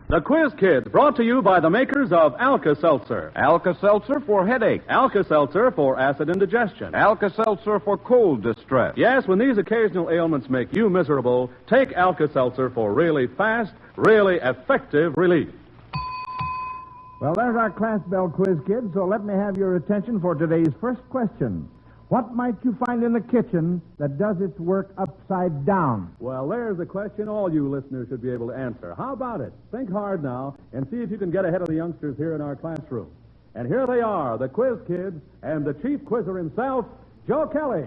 The Quiz Kids, brought to you by the makers of Alka-Seltzer. Alka-Seltzer for headache. Alka-Seltzer for acid indigestion. Alka-Seltzer for cold distress. Yes, when these occasional ailments make you miserable, take Alka-Seltzer for really fast, really effective relief. Well, there's our class bell quiz, kids, so let me have your attention for today's first question. What might you find in the kitchen that does its work upside down? Well, there's a question all you listeners should be able to answer. How about it? Think hard now and see if you can get ahead of the youngsters here in our classroom. And here they are, the Quiz Kids and the chief quizzer himself, Joe Kelly.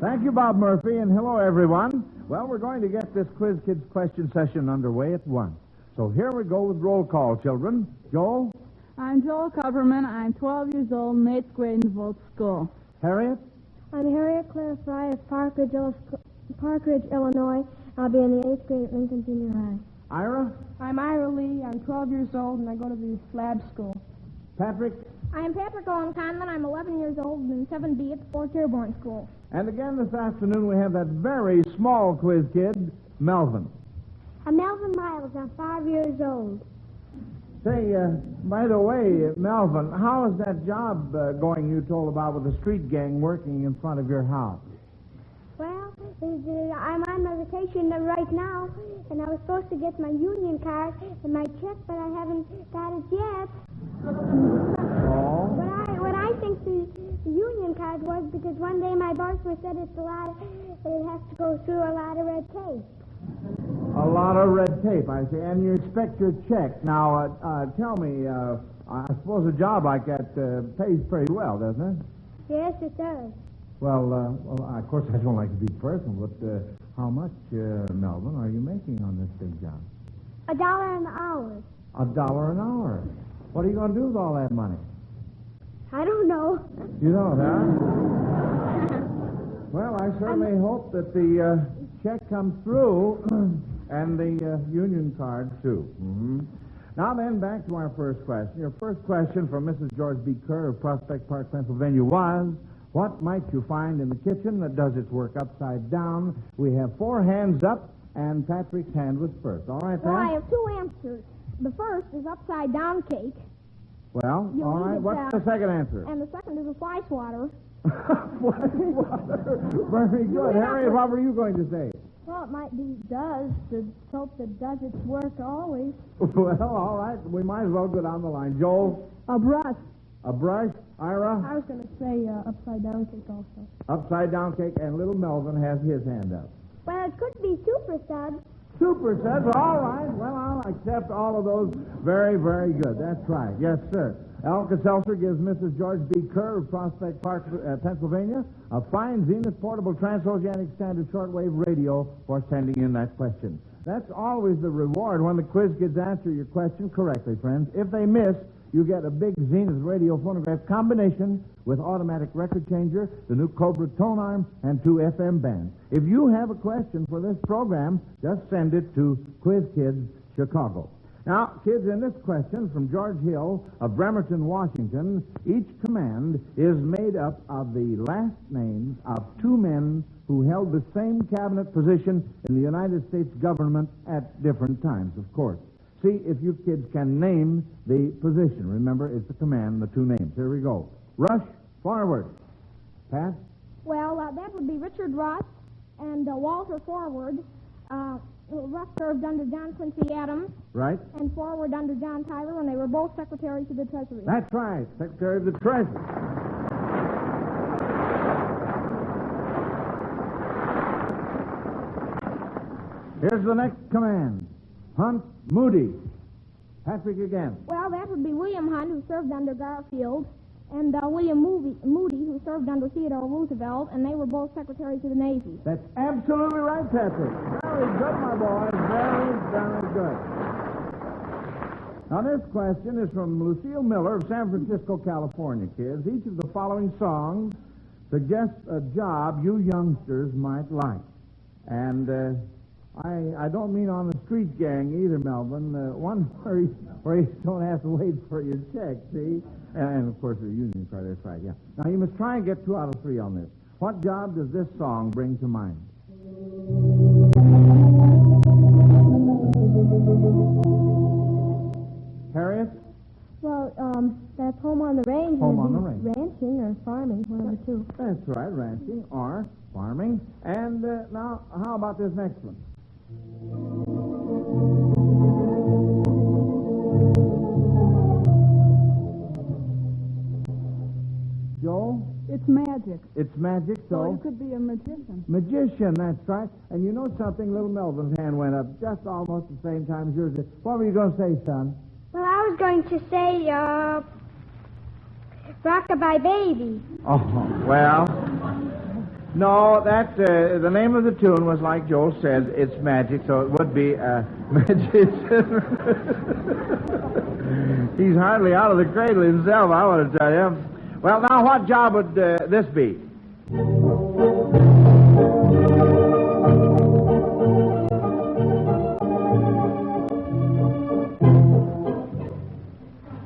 Thank you, Bob Murphy, and hello, everyone. Well, we're going to get this Quiz Kids question session underway at once. So here we go with roll call, children. Joel? I'm Joel Coverman. I'm 12 years old in 8th grade in the Volt School. Harriet? I'm Harriet Claire Fry of Parkridge, Illinois. I'll be in the 8th grade at Lincoln Junior High. Ira? I'm Ira Lee. I'm 12 years old, and I go to the Slab School. Patrick? I'm Patrick Owen Conlon. I'm 11 years old and in 7B at Fort Dearborn School. And again this afternoon we have that very small quiz kid, Melvin. I'm Melvin Miles. I'm 5 years old. Say, by the way, Melvin, how is that job going you told about with the street gang working in front of your house? Well, I'm on vacation right now, and I was supposed to get my union card and my check, but I haven't got it yet. Oh? What I think the union card was because one day my boss said it has to go through a lot of red tape. A lot of red tape, I see. And you expect your check. Now, tell me, I suppose a job like that pays pretty well, doesn't it? Yes, it does. Well, of course, I don't like to be personal, but how much, Melvin, are you making on this big job? $1 an hour. $1 an hour. What are you going to do with all that money? I don't know. You don't, huh? Well, I certainly hope that the check comes through and the union card, too. Mm-hmm. Now then, back to our first question. Your first question from Mrs. George B. Kerr of Prospect Park, Pennsylvania was, what might you find in the kitchen that does its work upside down? We have 4 hands up, and Patrick's hand was first. All right, Pat? Well, I have 2 answers. The first is upside down cake. Well, all right. What's the second answer? And the second is a fly swatter. Fly swatter. Very good. Harriet, what were you going to say? Well, it might be the soap that does its work always. Well, all right. We might as well go down the line. Joel? A brush. A brush? Ira? I was going to say upside down cake also. Upside down cake, and little Melvin has his hand up. Well, it could be super suds. Super suds? All right. Well, I'll accept all of those. Very, very good. That's right. Yes, sir. Alka-Seltzer gives Mrs. George B. Kerr of Prospect Park, Pennsylvania, a fine Zenith portable transoceanic standard shortwave radio for sending in that question. That's always the reward when the quiz kids answer your question correctly, friends. If they miss, you get a big Zenith radio phonograph combination with automatic record changer, the new Cobra tone arm, and 2 FM bands. If you have a question for this program, just send it to Quiz Kids, Chicago. Now, kids, in this question from George Hill of Bremerton, Washington, each command is made up of the last names of 2 men who held the same cabinet position in the United States government at different times, of course. See if you kids can name the position. Remember, it's the command, the 2 names. Here we go. Rush, forward. Pat? Well, that would be Richard Ross and Walter Forward. Russ served under John Quincy Adams. Right. And Forward under John Tyler when they were both secretaries of the Treasury. That's right, Secretary of the Treasury. Here's the next command. Hunt Moody. Patrick again. Well, that would be William Hunt, who served under Garfield, and William Moody, who served under Theodore Roosevelt, and they were both secretaries of the Navy. That's absolutely right, Patrick. Very good, my boy. Very, very good. Now, this question is from Lucille Miller of San Francisco, California, kids. Each of the following songs suggests a job you youngsters might like. And I don't mean on the street gang either, Melvin. One where you don't have to wait for your check, see? And of course, the union card, that's right, yeah. Now, you must try and get 2 out of 3 on this. What job does this song bring to mind? Harriet? Well, that's home on the range. Home on the range. Ranching or farming, one of the two. That's right, ranching or farming. And now, how about this next one? Joe? It's magic. It's magic, So you could be a magician. Magician, that's right. And you know something? Little Melvin's hand went up just almost the same time as yours did. What were you going to say, son? Well, I was going to say, Rockabye Baby. Oh, well, no, that, the name of the tune was like Joel said, it's magic, so it would be magician. He's hardly out of the cradle himself, I want to tell you. Well, now, what job would this be?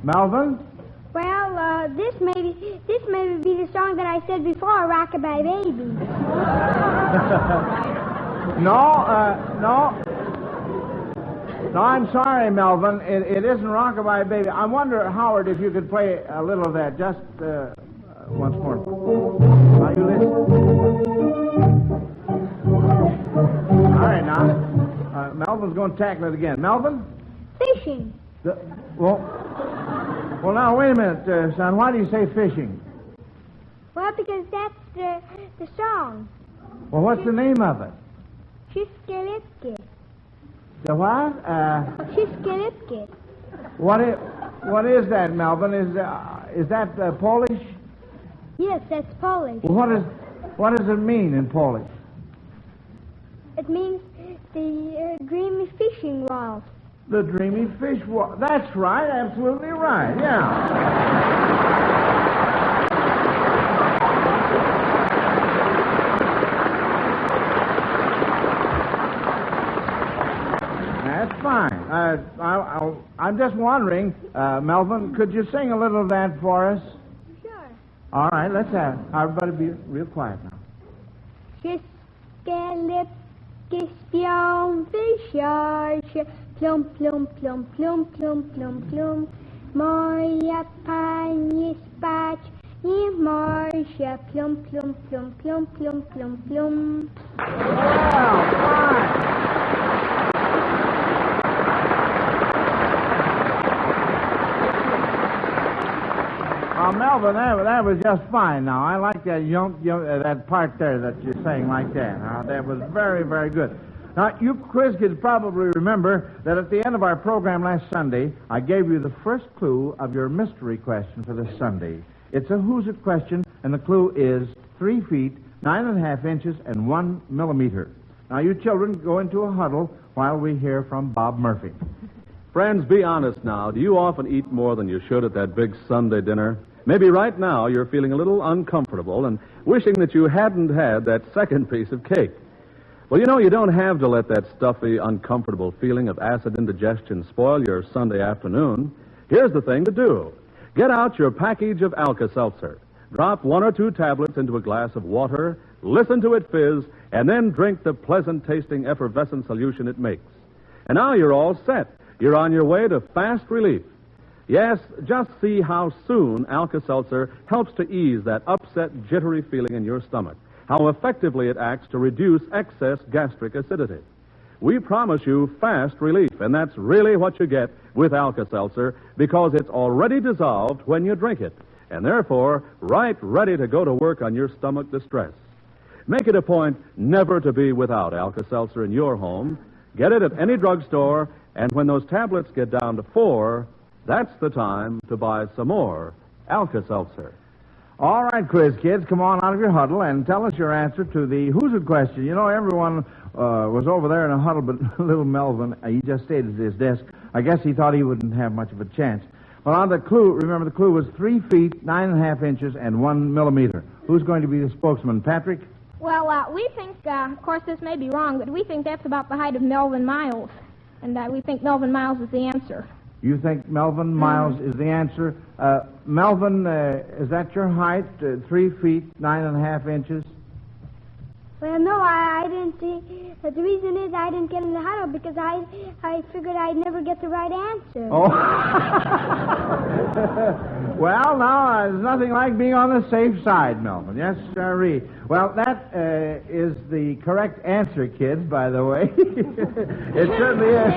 Melvin? Well, this may be the song that I said before, Rockabye Baby. No, I'm sorry, Melvin. It isn't Rockabye Baby. I wonder, Howard, if you could play a little of that just once more. Now, you listen. All right, now. Melvin's going to tackle it again. Melvin? Fishing. Well, now, wait a minute, son. Why do you say fishing? Well, because that's the song. Well, what's the name of it? Shiskilipkis. The what? Shiskilipkis. What is that, Melvin? Is that Polish? Yes, that's Polish. Well, what does it mean in Polish? It means the dreamy fishing rod. The dreamy fish. That's right. Absolutely right. Yeah. That's fine. I'm just wondering, Melvin, could you sing a little of that for us? Sure. All right. Let's have everybody be real quiet now. Shiskilipkis pion wysiarcie. Plum, plum, plum, plum, plum, plum, plum. Moja pani spać nie może. Plum, plum, plum, plum, plum, plum, plum. Well, fine. Melvin, that was just fine now. I like that that part there that you sang like that. That was very, very good. Now, you quiz kids probably remember that at the end of our program last Sunday, I gave you the first clue of your mystery question for this Sunday. It's a who's it question, and the clue is 3 feet, 9.5 inches, and 1 millimeter. Now, you children go into a huddle while we hear from Bob Murphy. Friends, be honest now. Do you often eat more than you should at that big Sunday dinner? Maybe right now you're feeling a little uncomfortable and wishing that you hadn't had that second piece of cake. Well, you know, you don't have to let that stuffy, uncomfortable feeling of acid indigestion spoil your Sunday afternoon. Here's the thing to do. Get out your package of Alka-Seltzer. Drop 1 or 2 tablets into a glass of water, listen to it fizz, and then drink the pleasant-tasting effervescent solution it makes. And now you're all set. You're on your way to fast relief. Yes, just see how soon Alka-Seltzer helps to ease that upset, jittery feeling in your stomach. How effectively it acts to reduce excess gastric acidity. We promise you fast relief, and that's really what you get with Alka-Seltzer because it's already dissolved when you drink it, and therefore right ready to go to work on your stomach distress. Make it a point never to be without Alka-Seltzer in your home. Get it at any drugstore, and when those tablets get down to 4, that's the time to buy some more Alka-Seltzer. All right, quiz kids, come on out of your huddle and tell us your answer to the who's it question. You know, everyone was over there in a huddle, but little Melvin, he just stayed at his desk. I guess he thought he wouldn't have much of a chance. Well, on the clue, remember the clue was 3 feet, 9.5 inches, and 1 millimeter. Who's going to be the spokesman? Patrick? Well, we think, of course, this may be wrong, but we think that's about the height of Melvin Miles. And we think Melvin Miles is the answer. You think Melvin Miles is the answer? Melvin, is that your height? 3 feet, 9.5 inches? Well, no, I didn't see. The reason is I didn't get in the huddle because I figured I'd never get the right answer. Oh. Well, now, there's nothing like being on the safe side, Melvin. Yes, sirree. Well, that is the correct answer, kids, by the way. It certainly is.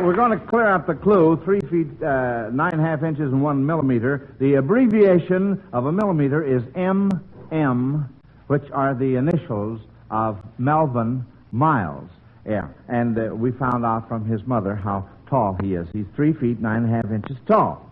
We're going to clear up the clue, 3 feet, 9.5 inches and 1 millimeter. The abbreviation of a millimeter is MM, which are the initials of Melvin Miles. Yeah, and we found out from his mother how tall he is. He's 3 feet, 9.5 inches tall.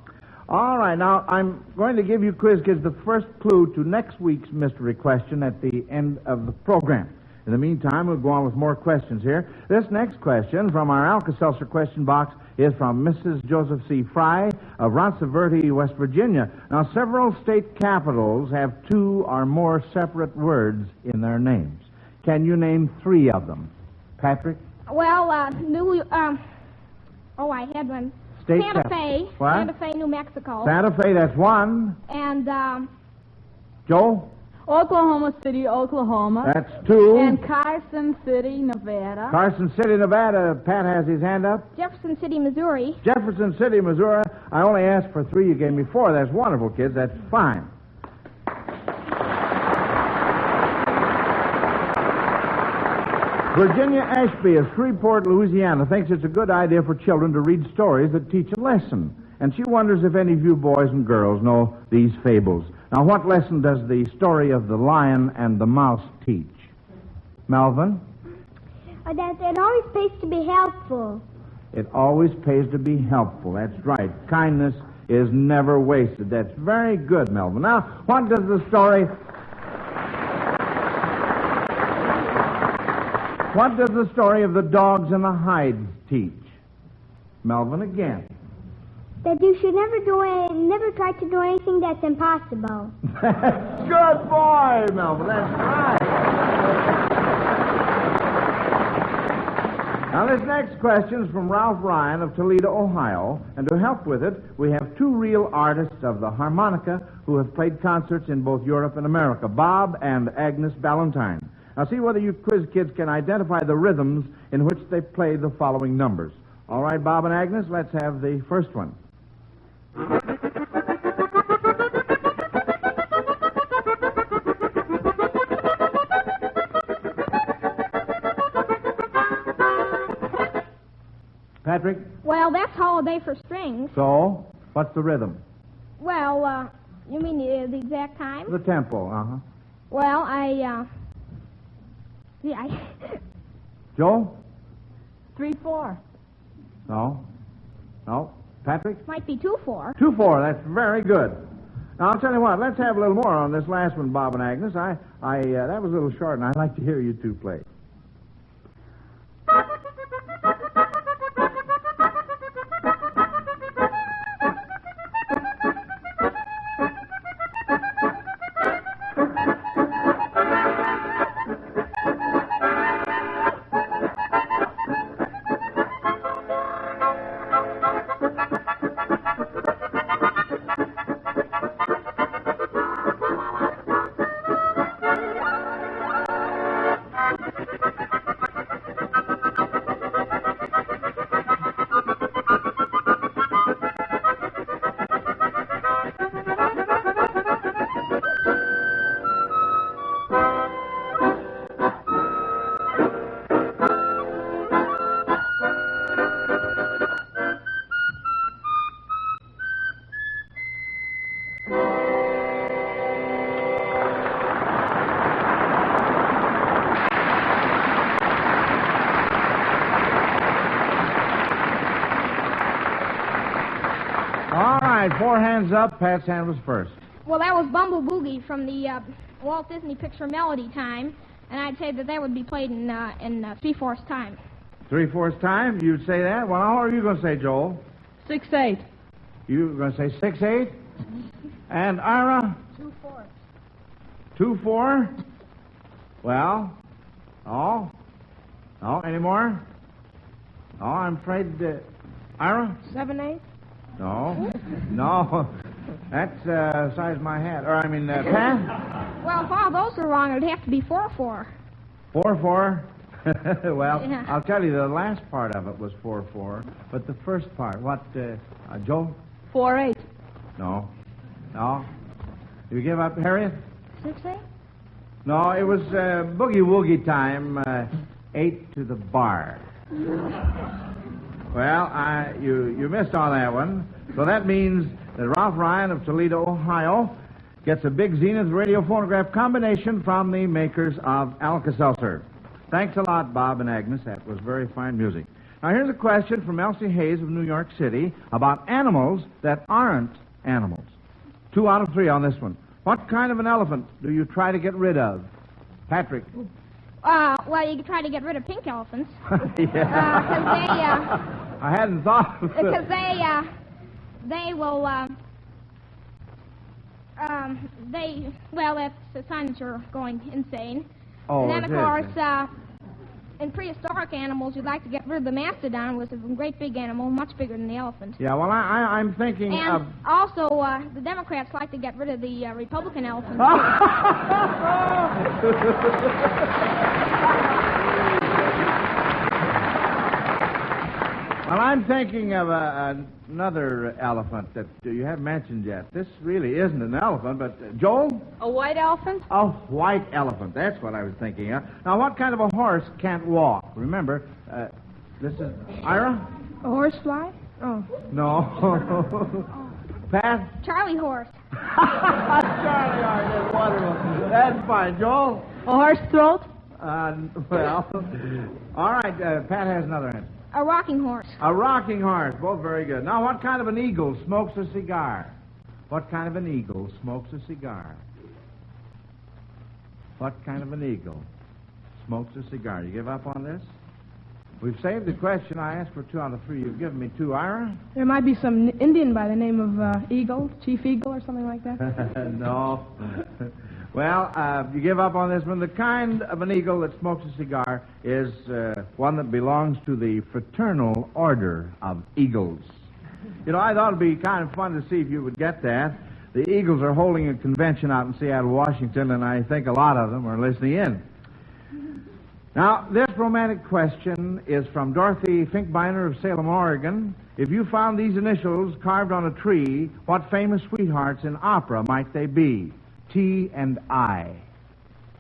All right, now I'm going to give you, Quiz Kids, the first clue to next week's mystery question at the end of the program. In the meantime, we'll go on with more questions here. This next question from our Alka-Seltzer question box is from Mrs. Joseph C. Fry of Ronceverte, West Virginia. Now, several state capitals have 2 or more separate words in their names. Can you name 3 of them? Patrick? Well, I had one. State Santa Fe. What? Santa Fe, New Mexico. Santa Fe, that's 1. And, Joe? Oklahoma City, Oklahoma. That's 2. And Carson City, Nevada. Carson City, Nevada. Pat has his hand up. Jefferson City, Missouri. Jefferson City, Missouri. I only asked for 3. You gave me 4. That's wonderful, kids. That's fine. Virginia Ashby of Shreveport, Louisiana, thinks it's a good idea for children to read stories that teach a lesson. And she wonders if any of you boys and girls know these fables. Now, what lesson does the story of the lion and the mouse teach? Melvin? That it always pays to be helpful. It always pays to be helpful. That's right. Kindness is never wasted. That's very good, Melvin. Now, what does the story... What does the story of the dogs and the hides teach? Melvin again. That you should never try to do anything that's impossible. Good boy, Melvin. That's right. Now, this next question is from Ralph Ryan of Toledo, Ohio. And to help with it, we have 2 real artists of the harmonica who have played concerts in both Europe and America, Bob and Agnes Ballantyne. Now, see whether you quiz kids can identify the rhythms in which they play the following numbers. All right, Bob and Agnes, let's have the first one. Patrick? Well, that's Holiday for Strings. So, what's the rhythm? Well, you mean the exact time? The tempo, uh-huh. Well, Joe? 3-4. No. Patrick? Might be 2-4. 2-4. That's very good. Now, I'll tell you what. Let's have a little more on this last one, Bob and Agnes. That was a little short, and I'd like to hear you 2 play. All right, 4 hands up. Pat's hand was first. Well, that was Bumble Boogie from the Walt Disney picture Melody Time, and I'd say that would be played in 3/4 time. 3/4 time? You'd say that? Well, how are you going to say, Joel? 6/8. You were going to say 6'8"? And Ira? 2'4". 2'4"? Well, oh, any more? Oh, I'm afraid, Ira? 7'8". No. That's size of my hat. Pat? Well, if all those are wrong, it'd have to be 4'4". 4'4"? Well, Yeah. I'll tell you, the last part of it was 4'4", but the first part, what, Joe? 4'8". No. You give up, Harriet? 6'8". No, it was boogie-woogie time, 8 to the bar. Well, you missed on that one. So that means that Ralph Ryan of Toledo, Ohio, gets a big Zenith radio phonograph combination from the makers of Alka-Seltzer. Thanks a lot, Bob and Agnes. That was very fine music. Now, here's a question from Elsie Hayes of New York City about animals that aren't animals. 2 out of 3 on this one. What kind of an elephant do you try to get rid of? Patrick. Well, you could try to get rid of pink elephants. Yeah. I hadn't thought of it. Because they will, that's a sign that you're going insane. Oh, and then, it of is. course, in prehistoric animals, you'd like to get rid of the mastodon, which is a great big animal, much bigger than the elephant. Yeah, well, I'm thinking of... And also, the Democrats like to get rid of the Republican elephant. Well, I'm thinking of another elephant that you haven't mentioned yet. This really isn't an elephant, but Joel? A white elephant? A white elephant. That's what I was thinking of. Now, what kind of a horse can't walk? Remember, this is... Ira? A horsefly? Oh. No. Pat? Charlie horse. Charlie, that's wonderful. That's fine. Joel? A horse throat? Well, all right, Pat has another answer. A rocking horse. A rocking horse. Both very good. Now, what kind of an eagle smokes a cigar? What kind of an eagle smokes a cigar? What kind of an eagle smokes a cigar? You give up on this? We've saved the question. I asked for 2 out of 3. You've given me 2. Ira? There might be some Indian by the name of Eagle, Chief Eagle, or something like that. No. Well, you give up on this one. The kind of an eagle that smokes a cigar is one that belongs to the fraternal order of eagles. You know, I thought it'd be kind of fun to see if you would get that. The Eagles are holding a convention out in Seattle, Washington, and I think a lot of them are listening in. Now, this romantic question is from Dorothy Finkbeiner of Salem, Oregon. If you found these initials carved on a tree, what famous sweethearts in opera might they be? T and I.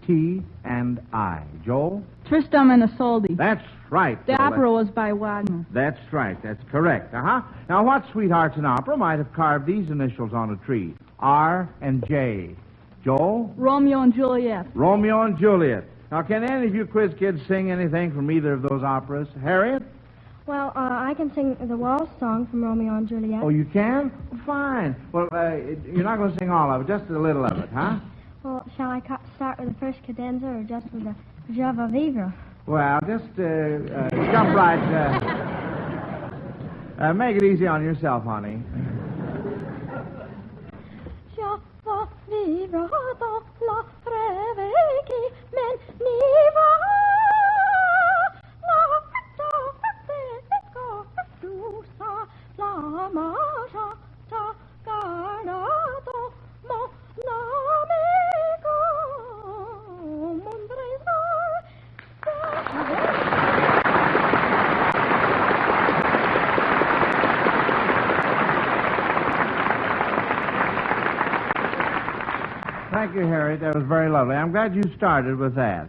T and I. Joel? Tristram and Isolde. That's right. The Joel. opera was by Wagner. That's right. That's correct. Now, what sweethearts in opera might have carved these initials on a tree? R and J. Joel? Romeo and Juliet. Romeo and Juliet. Now, can any of you quiz kids sing anything from either of those operas? Harriet? Well, I can sing the waltz song from Romeo and Juliet. Oh, you can? Fine. Well, you're not going to sing all of it, just a little of it, huh? Well, shall I start with the first cadenza or just with the Java Vivra? Well, just jump right. Make it easy on yourself, honey. Java Vivra do la breve qui men niva la fetta tu sa la masha ta garnato mo l'amico mondresa. Thank you, Harriet. That was very lovely. I'm glad you started with that.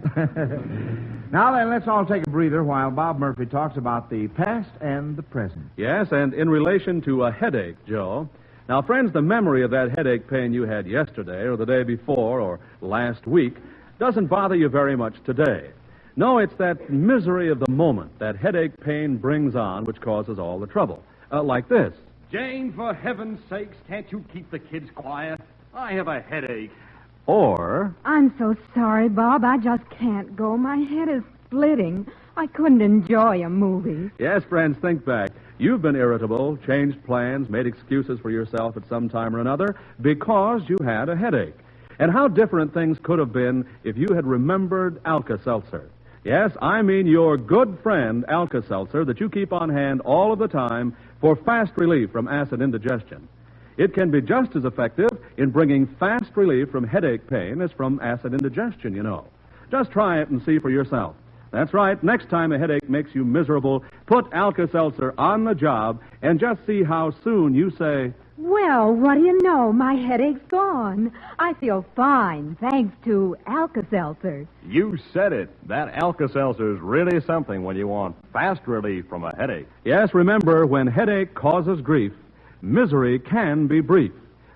Now then, let's all take a breather while Bob Murphy talks about the past and the present. Yes, and in relation to a headache, Joe. Now, friends, the memory of that headache pain you had yesterday or the day before or last week doesn't bother you very much today. No, it's that misery of the moment that headache pain brings on which causes all the trouble. Like this. Jane, for heaven's sakes, can't you keep the kids quiet? I have a headache. Or... I'm so sorry, Bob. I just can't go. My head is splitting. I couldn't enjoy a movie. Yes, friends, think back. You've been irritable, changed plans, made excuses for yourself at some time or another because you had a headache. And how different things could have been if you had remembered Alka-Seltzer. Yes, I mean your good friend Alka-Seltzer that you keep on hand all of the time for fast relief from acid indigestion. It can be just as effective in bringing fast relief from headache pain as from acid indigestion, you know. Just try it and see for yourself. That's right. Next time a headache makes you miserable, put Alka-Seltzer on the job and just see how soon you say, well, what do you know? My headache's gone. I feel fine, thanks to Alka-Seltzer. You said it. That Alka-Seltzer is really something when you want fast relief from a headache. Yes, remember, when headache causes grief, misery can be brief.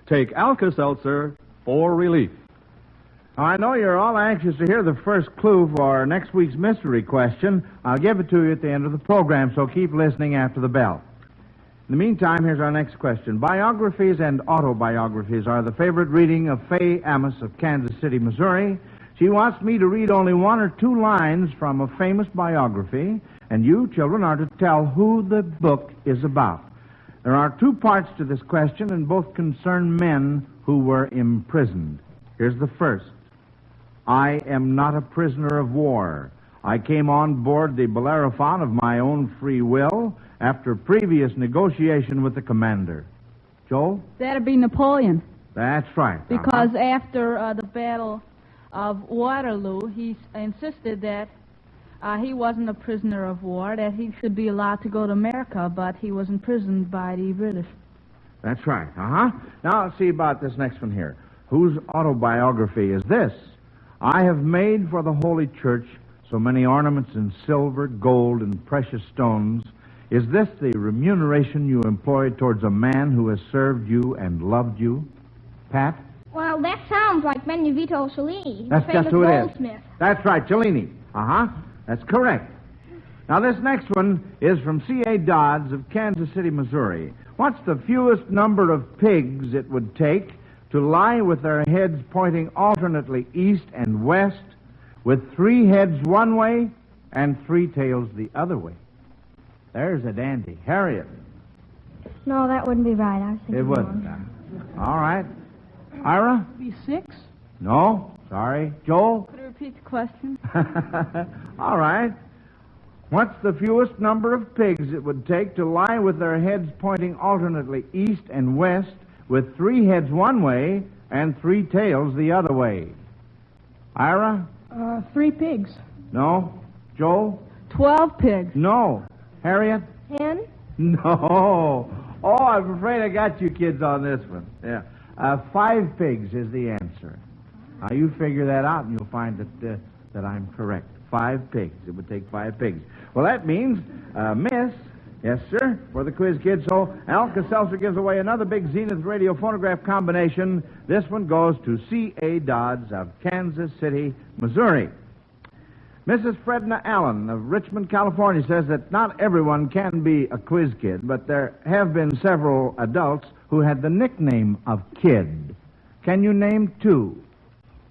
Take Alka-Seltzer for relief. I know you're all anxious to hear the first clue for next week's mystery question. I'll give it to you at the end of the program, so keep listening after the bell. In the meantime, here's our next question. Biographies and autobiographies are the favorite reading of Faye Amos of Kansas City, Missouri. She wants me to read only one or two lines from a famous biography, and you, children, are to tell who the book is about. There are two parts to this question, and both concern men who were imprisoned. Here's the first. I am not a prisoner of war. I came on board the Bellerophon of my own free will after previous negotiation with the commander. Joel? That'd be Napoleon. That's right. Because after the Battle of Waterloo, he insisted that he wasn't a prisoner of war, that he should be allowed to go to America, but he was imprisoned by the British. That's right. Now, let's see about this next one here. Whose autobiography is this? I have made for the Holy Church so many ornaments in silver, gold, and precious stones. Is this the remuneration you employ towards a man who has served you and loved you? Pat? Well, that sounds like Benvenuto Cellini, That's the famous just who it is. goldsmith. That's right, Cellini. That's correct. Now, this next one is from C.A. Dodds of Kansas City, Missouri. What's the fewest number of pigs it would take to lie with their heads pointing alternately east and west, with three heads one way and three tails the other way? There's a dandy. Harriet. No, that wouldn't be right. I was thinking It wouldn't. All right. Ira? Be 6? No. Sorry. Joel? Could you repeat the question? All right. What's the fewest number of pigs it would take to lie with their heads pointing alternately east and west, with three heads one way and three tails the other way? Ira? 3 pigs. No. Joel? 12 pigs. No. Harriet? 10? No. Oh, I'm afraid I got you kids on this one. Yeah. 5 pigs is the answer. Now, you figure that out, and you'll find that I'm correct. 5 pigs. It would take 5 pigs. Well, that means, Miss... Yes, sir, for the Quiz Kids. So, Alka-Seltzer gives away another big Zenith radio phonograph combination. This one goes to C.A. Dodds of Kansas City, Missouri. Mrs. Fredna Allen of Richmond, California says that not everyone can be a quiz kid, but there have been several adults who had the nickname of Kid. Can you name 2?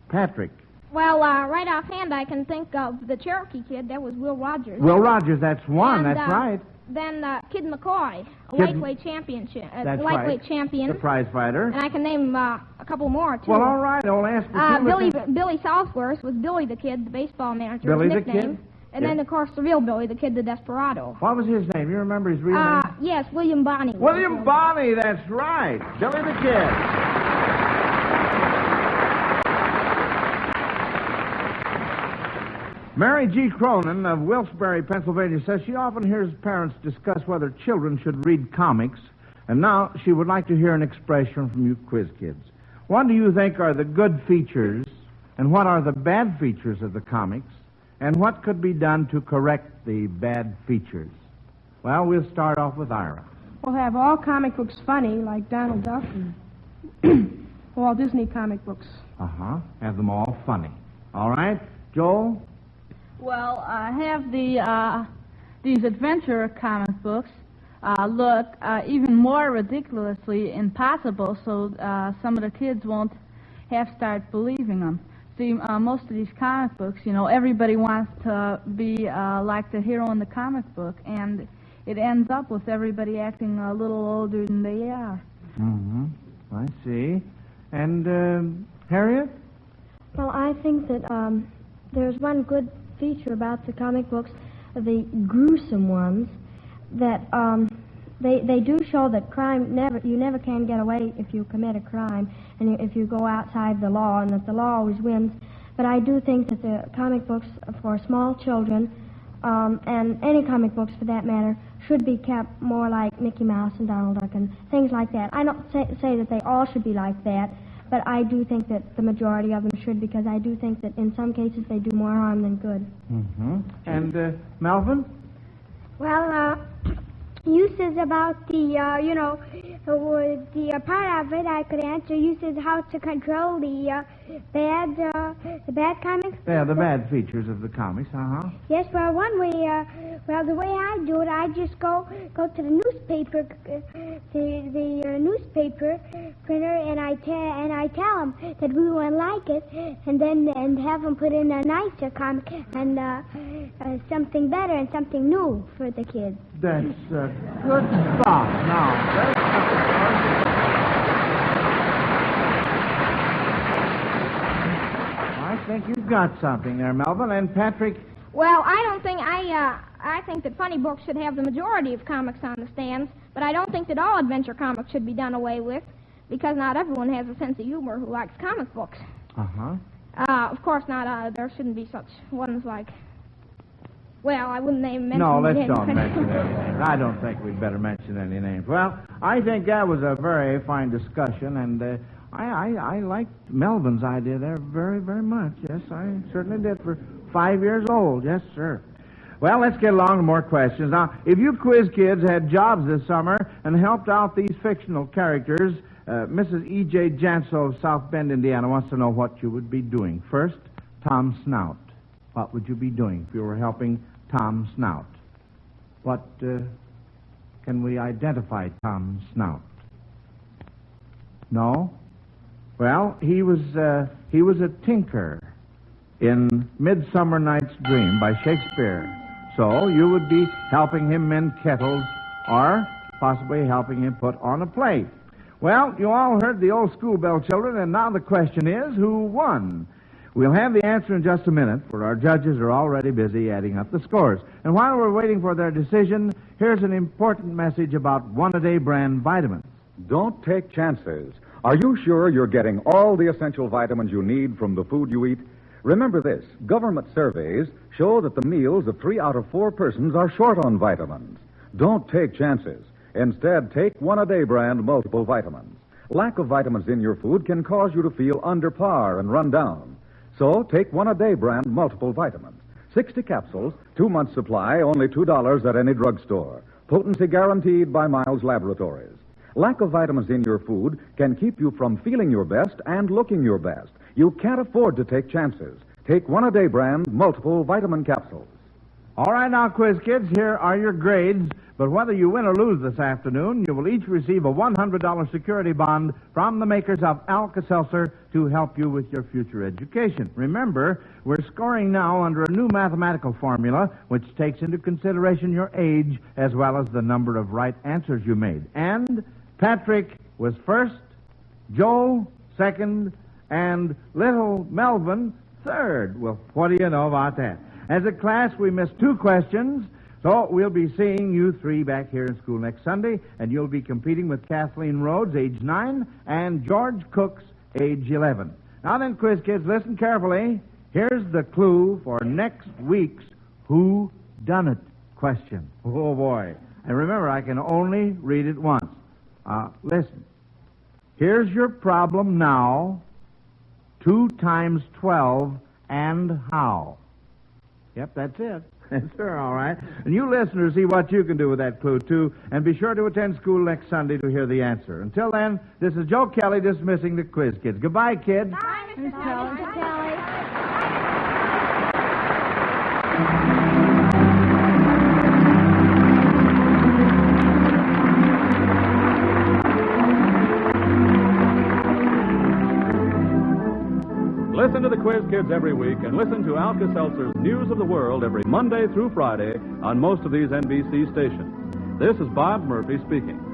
Patrick. Well, right offhand, I can think of the Cherokee Kid. That was Will Rogers. Will Rogers, that's one. And, that's right. Then Kid McCoy, a lightweight championship. That's lightweight right. champion. The prize fighter. And I can name a couple more, too. Well, all right. I'll ask for Billy Southworth was Billy the Kid, the baseball manager. Billy his the nickname. Kid? And then, of course, the real Billy, the Kid, the Desperado. What was his name? You remember his real name? Yes, William Bonney. William Bonney, that's right. Billy the Kid. Mary G. Cronin of Wilkes-Barre, Pennsylvania, says she often hears parents discuss whether children should read comics, and now she would like to hear an expression from you quiz kids. What do you think are the good features, and what are the bad features of the comics, and what could be done to correct the bad features? Well, we'll start off with Ira. We'll have all comic books funny, like Donald Duck and Walt Disney comic books. Have them all funny. All right. Joel? Well, have these adventure comic books look even more ridiculously impossible, so some of the kids won't half start believing them. see, most of these comic books, everybody wants to be like the hero in the comic book, and it ends up with everybody acting a little older than they are. Mm-hmm. I see. And, Harriet? Well, I think that there's one good feature about the comic books, the gruesome ones, that they do show that you never can get away if you commit a crime and if you go outside the law, and that the law always wins. But I do think that the comic books for small children, and any comic books for that matter, should be kept more like Mickey Mouse and Donald Duck and things like that. I don't say that they all should be like that, but I do think that the majority of them should, because I do think that in some cases they do more harm than good. Mm-hmm. And, Melvin? Well, you says about the part of it I could answer. You says how to control the bad comics. Yeah, the bad features of the comics, Yes, well, one way, the way I do it, I just go to the newspaper, the newspaper printer, and I tell them that we won't like it, and have them put in a nicer comic and something better and something new for the kids. That's good stuff. Now, I think you've got something there, Melvin. And Patrick? Well, I think that funny books should have the majority of comics on the stands, but I don't think that all adventure comics should be done away with, because not everyone has a sense of humor who likes comic books. Of course not. There shouldn't be such ones like... Well, I wouldn't mention any names. No, let's don't mention any names. I don't think we'd better mention any names. Well, I think that was a very fine discussion, and I liked Melvin's idea there very, very much. Yes, I certainly did. For 5 years old, yes, sir. Well, let's get along to more questions. Now, if you quiz kids had jobs this summer and helped out these fictional characters, Mrs. E.J. Janso of South Bend, Indiana, wants to know what you would be doing. First, Tom Snout. What would you be doing if you were helping Tom Snout? What can we identify Tom Snout? No? Well, he was a tinker in Midsummer Night's Dream by Shakespeare. So you would be helping him mend kettles or possibly helping him put on a play. Well, you all heard the old school bell children, and now the question is, who won? We'll have the answer in just a minute, for our judges are already busy adding up the scores. And while we're waiting for their decision, here's an important message about One-A-Day brand vitamins. Don't take chances. Are you sure you're getting all the essential vitamins you need from the food you eat? Remember this, government surveys show that the meals of 3 out of 4 persons are short on vitamins. Don't take chances. Instead, take One-A-Day brand multiple vitamins. Lack of vitamins in your food can cause you to feel under par and run down. So take One-A-Day brand multiple vitamins. 60 capsules, 2 months supply, only $2 at any drugstore. Potency guaranteed by Miles Laboratories. Lack of vitamins in your food can keep you from feeling your best and looking your best. You can't afford to take chances. Take One-A-Day brand multiple vitamin capsules. All right, now, quiz kids, here are your grades. But whether you win or lose this afternoon, you will each receive a $100 security bond from the makers of Alka-Seltzer to help you with your future education. Remember, we're scoring now under a new mathematical formula which takes into consideration your age as well as the number of right answers you made. And Patrick was first, Joel second, and little Melvin third. Well, what do you know about that? As a class, we missed 2 questions, so we'll be seeing you 3 back here in school next Sunday, and you'll be competing with Kathleen Rhodes, age 9, and George Cooks, age 11. Now then, quiz kids, listen carefully. Here's the clue for next week's Who Done It question. Oh, boy. And remember, I can only read it once. Listen. Here's your problem now. 2 times 12 and how? Yep, that's it. Yes, sir, all right. And you listeners see what you can do with that clue, too. And be sure to attend school next Sunday to hear the answer. Until then, this is Joe Kelly dismissing the quiz kids. Goodbye, kids. Bye, Mr. Kelly. Mr. Kelly. Listen to the Quiz Kids every week and listen to Alka-Seltzer's News of the World every Monday through Friday on most of these NBC stations. This is Bob Murphy speaking.